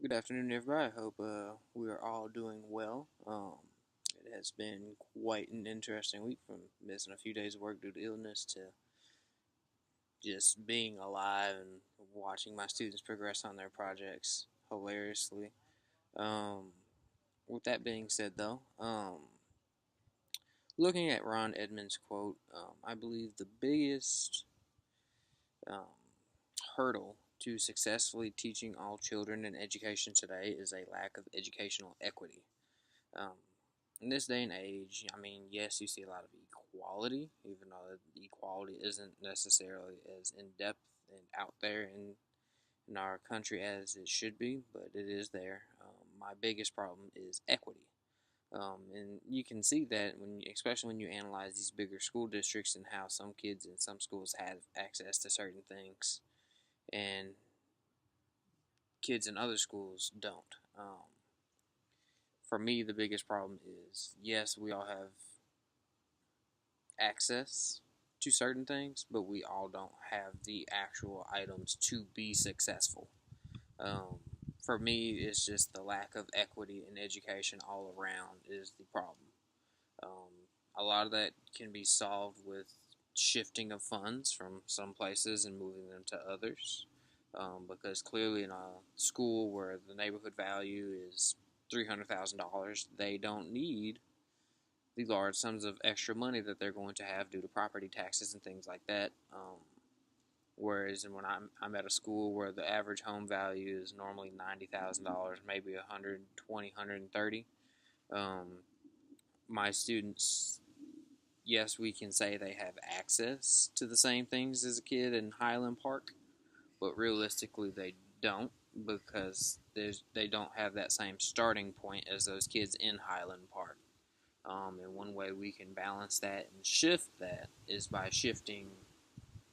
Good afternoon, everybody. I hope we are all doing well. It has been quite an interesting week from missing a few days of work due to illness to just being alive and watching my students progress on their projects hilariously. Um, with that being said, though, looking at Ron Edmonds' quote, I believe the biggest um, hurdle to successfully teaching all children in education today is a lack of educational equity. Um, in this day and age, I mean, yes, you see a lot of equality, even though the equality isn't necessarily as in depth and out there in our country as it should be, but it is there. My biggest problem is equity. And you can see that especially when you analyze these bigger school districts and how some kids in some schools have access to certain things, and kids in other schools don't. For me, the biggest problem is yes, we all have access to certain things, but we all don't have the actual items to be successful. Um, for me, it's just the lack of equity in education all around is the problem. A lot of that can be solved with shifting of funds from some places and moving them to others. Because clearly, in a school where the neighborhood value is $300,000, they don't need the large sums of extra money that they're going to have due to property taxes and things like that. Whereas when I'm at a school where the average home value is normally $90,000, maybe 120, 130, my students, yes, we can say they have access to the same things as a kid in Highland Park, but realistically they don't because they don't have that same starting point as those kids in Highland Park. And one way we can balance that and shift that is by shifting.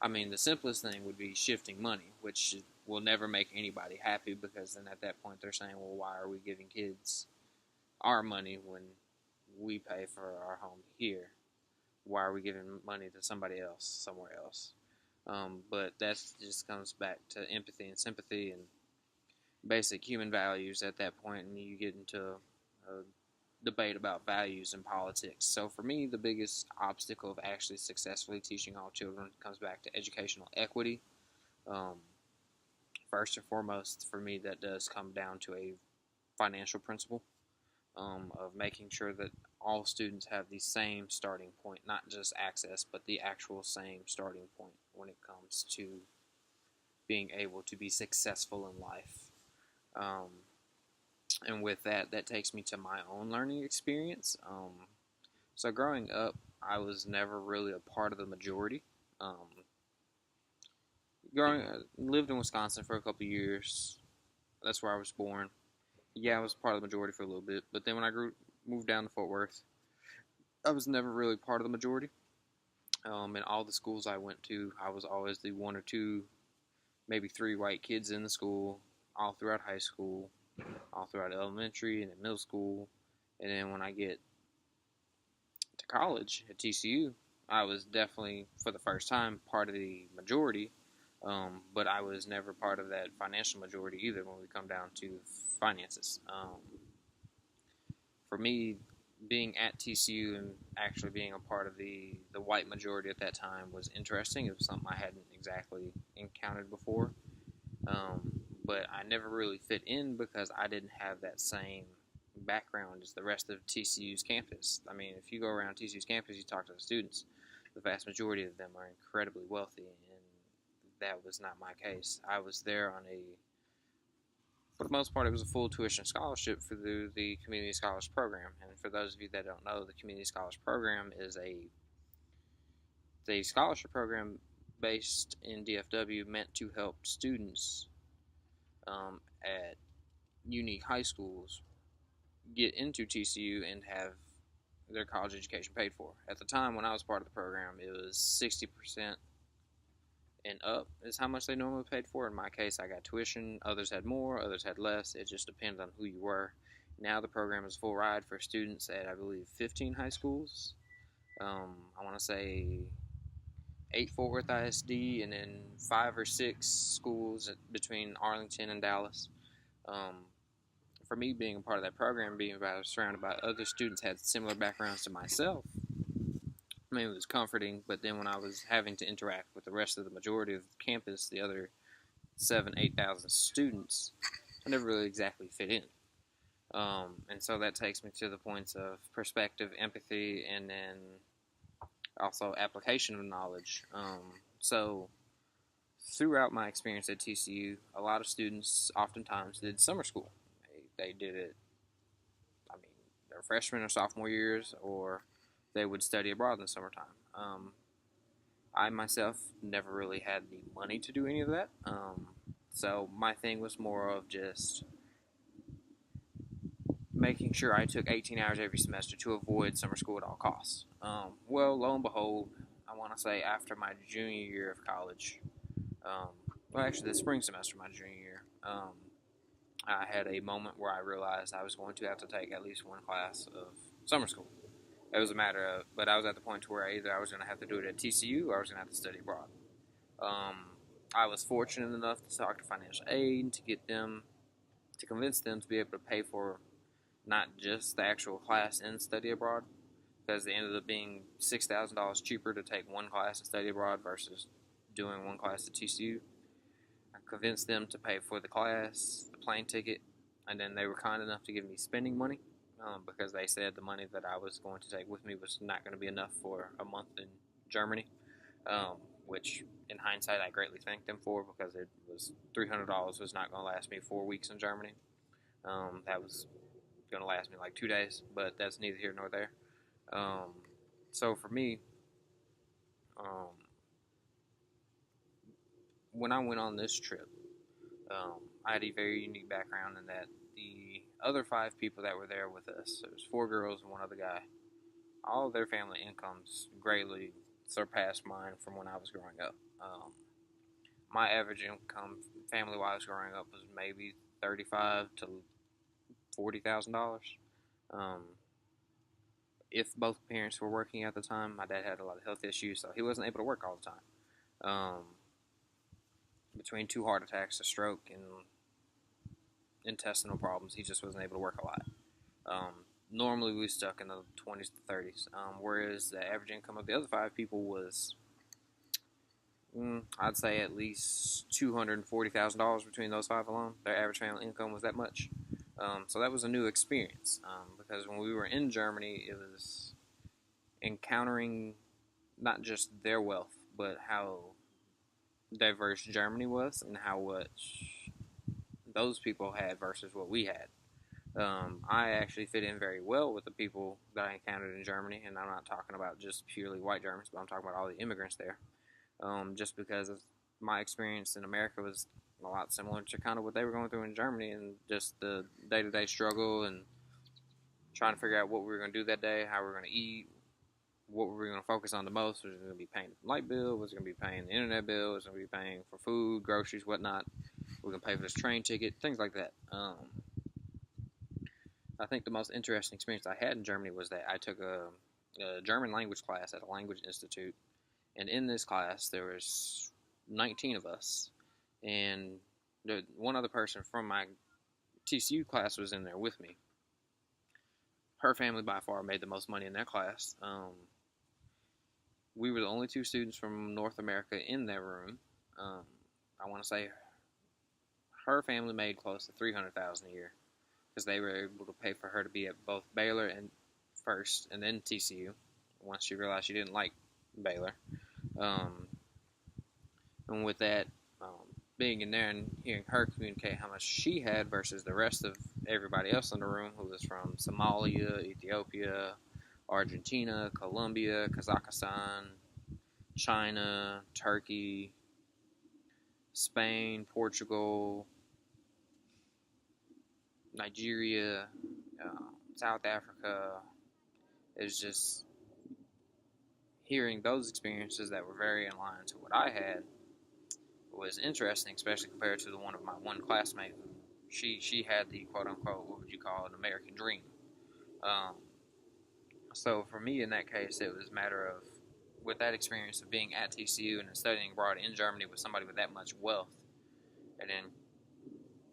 I mean, the simplest thing would be shifting money, which will never make anybody happy because then at that point they're saying, well, why are we giving kids our money when we pay for our home here? Why are we giving money to somebody else somewhere else? But that just comes back to empathy and sympathy and basic human values at that point, and you get into a debate about values in politics. So for me, the biggest obstacle of actually successfully teaching all children comes back to educational equity. Um, First and foremost, for me, that does come down to a financial principle of making sure that all students have the same starting point, not just access, but the actual same starting point when it comes to being able to be successful in life. Um, and with that, that takes me to my own learning experience. So growing up, I was never really a part of the majority. Um, Lived in Wisconsin for a couple of years. That's where I was born. Yeah, I was part of the majority for a little bit, but then when I moved down to Fort Worth, I was never really part of the majority. In all the schools I went to, I was always the one or two, maybe three white kids in the school, all throughout high school, all throughout elementary and in middle school. And then when I get to college at TCU, I was definitely, for the first time, part of the majority, but I was never part of that financial majority either when we come down to finances. For me, being at TCU and actually being a part of the white majority at that time was interesting. It was something I hadn't exactly encountered before, but I never really fit in because I didn't have that same background as the rest of TCU's campus. I mean, if you go around TCU's campus, you talk to the students, the vast majority of them are incredibly wealthy, and that was not my case. I was there on a, for the most part, it was a full tuition scholarship for the Community Scholars Program. And for those of you that don't know, the Community Scholars Program is the scholarship program based in DFW meant to help students at unique high schools get into TCU and have their college education paid for. At the time when I was part of the program, it was 60% and up is how much they normally paid for. In my case, I got tuition. Others had more, others had less. It just depended on who you were. Now the program is full ride for students at, I believe, 15 high schools. I want to say 8 Fort Worth ISD, and then 5 or 6 schools between Arlington and Dallas. for me, being a part of that program, being surrounded by other students had similar backgrounds to myself, I mean, it was comforting. But then when I was having to interact with the rest of the majority of the campus, the other 8,000 students, I never really exactly fit in. And so that takes me to the points of perspective, empathy, and then also application of knowledge. So throughout my experience at TCU, a lot of students oftentimes did summer school. They did it, I mean, their freshman or sophomore years, or they would study abroad in the summertime. I myself never really had the money to do any of that. So my thing was more of just making sure I took 18 hours every semester to avoid summer school at all costs. Well, lo and behold, I want to say after my junior year of college, um, well, actually the spring semester of my junior year, I had a moment where I realized I was going to have to take at least one class of summer school. It was a matter of, but I was at the point where either I was going to have to do it at TCU or I was going to have to study abroad. I was fortunate enough to talk to financial aid to get them, to convince them to be able to pay for not just the actual class and study abroad, because it ended up being $6,000 cheaper to take one class and study abroad versus doing one class at TCU. I convinced them to pay for the class, the plane ticket, and then they were kind enough to give me spending money because they said the money that I was going to take with me was not going to be enough for a month in Germany, which in hindsight I greatly thanked them for, because it was $300 was not going to last me 4 weeks in Germany. That was going to last me like 2 days, but that's neither here nor there. So for me, um, when I went on this trip, I had a very unique background in that the other 5 people that were there with us, there was 4 girls and one other guy, all of their family incomes greatly surpassed mine from when I was growing up. My average income, family-wise, growing up was maybe $35,000 to $40,000. Um, if both parents were working at the time, my dad had a lot of health issues, so he wasn't able to work all the time. Between 2 heart attacks, a stroke, and intestinal problems, he just wasn't able to work a lot. Normally, we stuck in the 20s to 30s, whereas the average income of the other 5 people was, I'd say, at least $240,000 between those 5 alone. Their average family income was that much. So that was a new experience, because when we were in Germany, it was encountering not just their wealth, but how diverse Germany was and how much those people had versus what we had. I actually fit in very well with the people that I encountered in Germany, and I'm not talking about just purely white Germans, but I'm talking about all the immigrants there. Just because of my experience in America was a lot similar to kind of what they were going through in Germany, and just the day-to-day struggle and trying to figure out what we were going to do that day, how we were going to eat, what were we going to focus on the most. Was it going to be paying the light bill? Was it going to be paying the internet bill? Was it going to be paying for food, groceries, whatnot? We're going to pay for this train ticket, things like that. I think the most interesting experience I had in Germany was that I took a German language class at a language institute, and in this class there was 19 of us, and one other person from my TCU class was in there with me. Her family by far made the most money in that class. We were the only 2 students from North America in that room. I want to say her family made close to $300,000 a year, because they were able to pay for her to be at both Baylor and first, and then TCU. Once she realized she didn't like Baylor, and with that, being in there and hearing her communicate how much she had versus the rest of everybody else in the room, who was from Somalia, Ethiopia, Argentina, Colombia, Kazakhstan, China, Turkey, Spain, Portugal, Nigeria, South Africa. Is just hearing those experiences that were very in line to what I had was interesting, especially compared to the one of my one classmate. She had the quote unquote, what would you call it, an American dream. So for me in that case, it was a matter of, with that experience of being at TCU and studying abroad in Germany with somebody with that much wealth, and then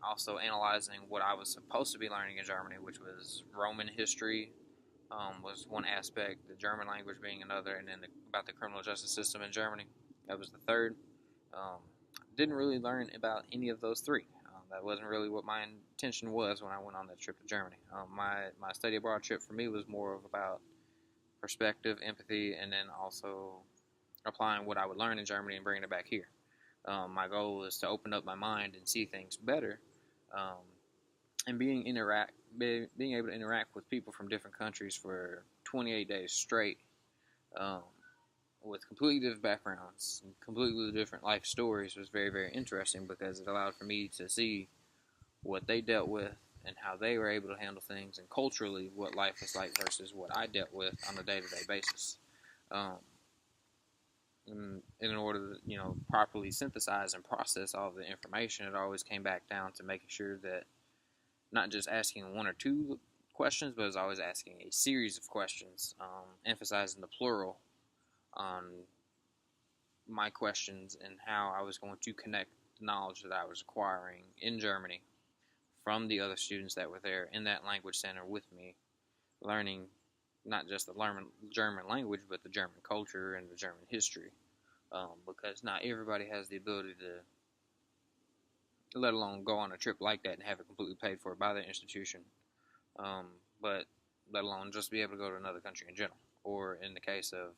also analyzing what I was supposed to be learning in Germany, which was Roman history, was one aspect, the German language being another, and then about the criminal justice system in Germany. That was the third. Um, didn't really learn about any of those three. That wasn't really what my intention was when I went on that trip to Germany. My study abroad trip for me was more of about perspective, empathy, and then also applying what I would learn in Germany and bringing it back here. My goal was to open up my mind and see things better, um, and being able to interact with people from different countries for 28 days straight, um, with completely different backgrounds and completely different life stories was very, very interesting because it allowed for me to see what they dealt with and how they were able to handle things, and culturally what life was like versus what I dealt with on a day-to-day basis. Um, in order to properly synthesize and process all of the information, it always came back down to making sure that not just asking one or two questions, but I was always asking a series of questions, emphasizing the plural on my questions and how I was going to connect the knowledge that I was acquiring in Germany from the other students that were there in that language center with me, learning not just the German language, but the German culture and the German history. Because not everybody has the ability to, let alone go on a trip like that and have it completely paid for by the institution, but let alone just be able to go to another country in general, or in the case of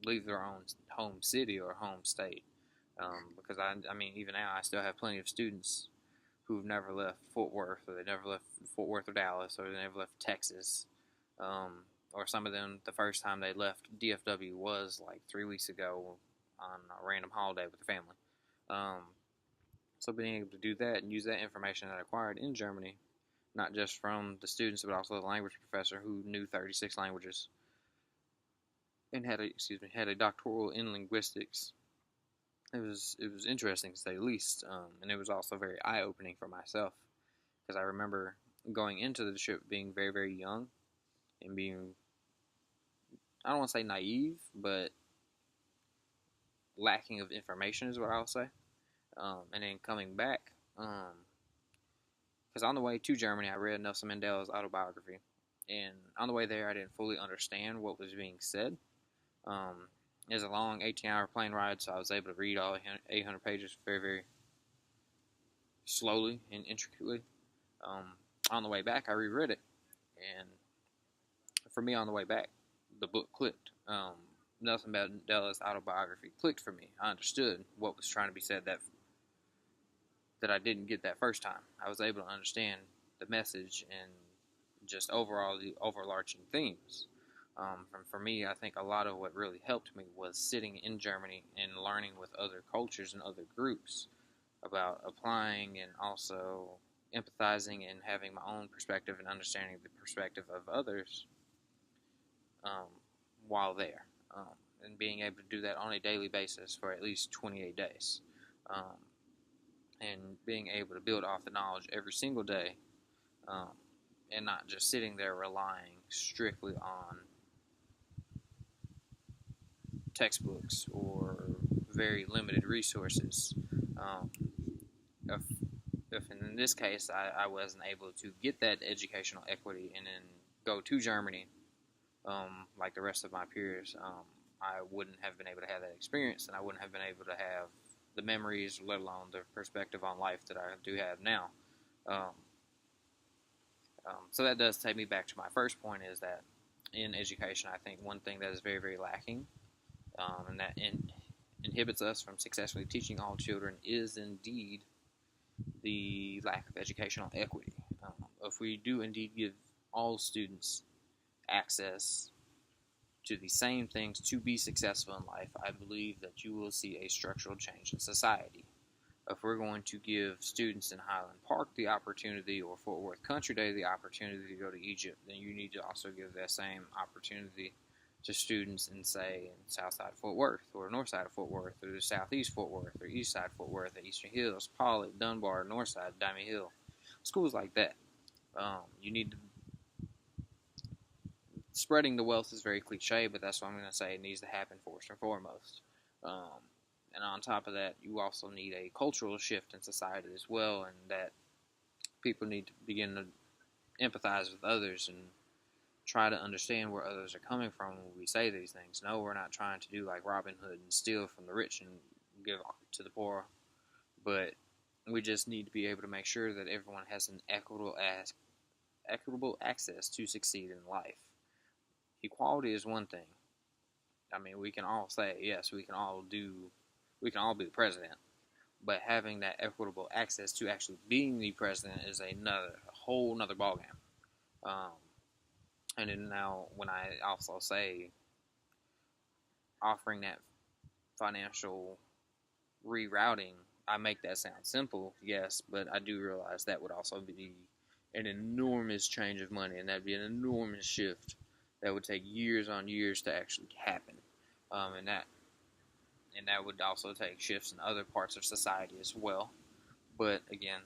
leave their own home city or home state. Because I mean, even now, I still have plenty of students who've never left Fort Worth, or they never left Fort Worth or Dallas, or they never left Texas. Or some of them, the first time they left DFW was like 3 weeks ago on a random holiday with the family. So being able to do that and use that information that I acquired in Germany, not just from the students, but also the language professor who knew 36 languages and had a doctoral in linguistics. It was interesting to say the least, and it was also very eye opening for myself because I remember going into the trip being very, very young and being, I don't want to say naive, but lacking of information is what I'll say. And then coming back, because on the way to Germany, I read Nelson Mandela's autobiography, and on the way there, I didn't fully understand what was being said. It was a long 18-hour plane ride, so I was able to read all 800 pages very, very slowly and intricately. On the way back, I reread it, and for me, on the way back, the book clicked. Nelson Mandela's autobiography clicked for me. I understood what was trying to be said that I didn't get that first time. I was able to understand the message and just overall the overarching themes. For me, I think a lot of what really helped me was sitting in Germany and learning with other cultures and other groups about applying and also empathizing and having my own perspective and understanding the perspective of others, while there, and being able to do that on a daily basis for at least 28 days, and being able to build off the knowledge every single day, and not just sitting there relying strictly on textbooks or very limited resources. If, if in this case I wasn't able to get that educational equity and then go to Germany, like the rest of my peers, I wouldn't have been able to have that experience, and I wouldn't have been able to have the memories, let alone the perspective on life that I do have now. So that does take me back to my first point, is that in education, I think one thing that is very, very lacking, and that inhibits us from successfully teaching all children, is indeed the lack of educational equity. If we do indeed give all students access to the same things to be successful in life, I believe that you will see a structural change in society. If we're going to give students in Highland Park the opportunity, or Fort Worth Country Day the opportunity to go to Egypt, then you need to also give that same opportunity to students in, say, in Southside Fort Worth, or Northside of Fort Worth, or the Southeast Fort Worth, or Eastside Fort Worth, Eastern Hills, Pollock, Dunbar, Northside, Diamond Hill, schools like that. You need to, spreading the wealth is very cliche, but that's what I'm going to say. It needs to happen first and foremost. And on top of that, you also need a cultural shift in society as well, and that people need to begin to empathize with others and try to understand where others are coming from when we say these things. No, we're not trying to do like Robin Hood and steal from the rich and give to the poor, but we just need to be able to make sure that everyone has an equitable access to succeed in life. Equality is one thing. I mean, we can all say, yes, we can all be the president, but having that equitable access to actually being the president is a whole nother ballgame. And then now, when I also say offering that financial rerouting, I make that sound simple, yes, but I do realize that would also be an enormous change of money, and that'd be an enormous shift that would take years on years to actually happen. And that would also take shifts in other parts of society as well. But again,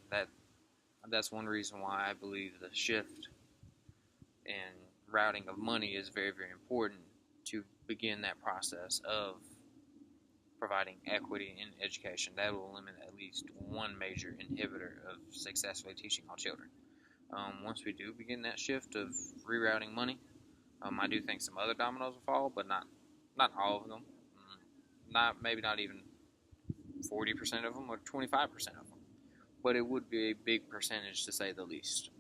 that's one reason why I believe the shift in routing of money is very, very important to begin that process of providing equity in education. That will eliminate at least one major inhibitor of successfully teaching all children. Once we do begin that shift of rerouting money, I do think some other dominoes will fall, but not all of them. Maybe not even 40% of them or 25% of them. But it would be a big percentage to say the least.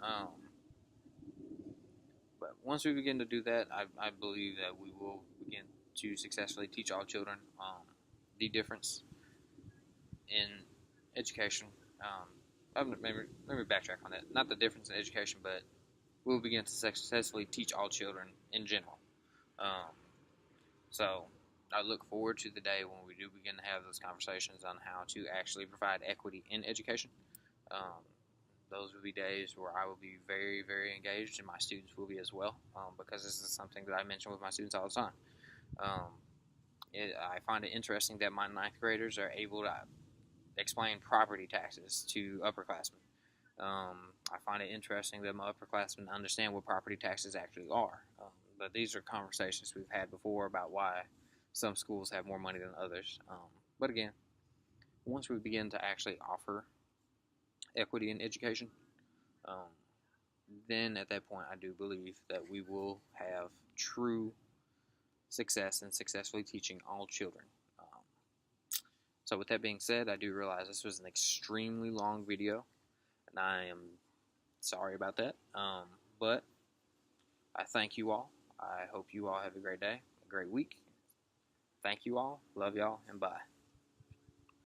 But once we begin to do that, I believe that we will begin to successfully teach all children the difference in education. Let me backtrack on that. Not the difference in education, but we'll begin to successfully teach all children in general. So I look forward to the day when we do begin to have those conversations on how to actually provide equity in education. Those will be days where I will be very, very engaged, and my students will be as well, because this is something that I mention with my students all the time. I find it interesting that my ninth graders are able to explain property taxes to upperclassmen. I find it interesting that my upperclassmen understand what property taxes actually are. But these are conversations we've had before about why some schools have more money than others. But again, once we begin to actually offer equity in education, then at that point I do believe that we will have true success in successfully teaching all children. So with that being said, I do realize this was an extremely long video, and I am sorry about that. But I thank you all. I hope you all have a great day, a great week. Thank you all. Love y'all, and bye.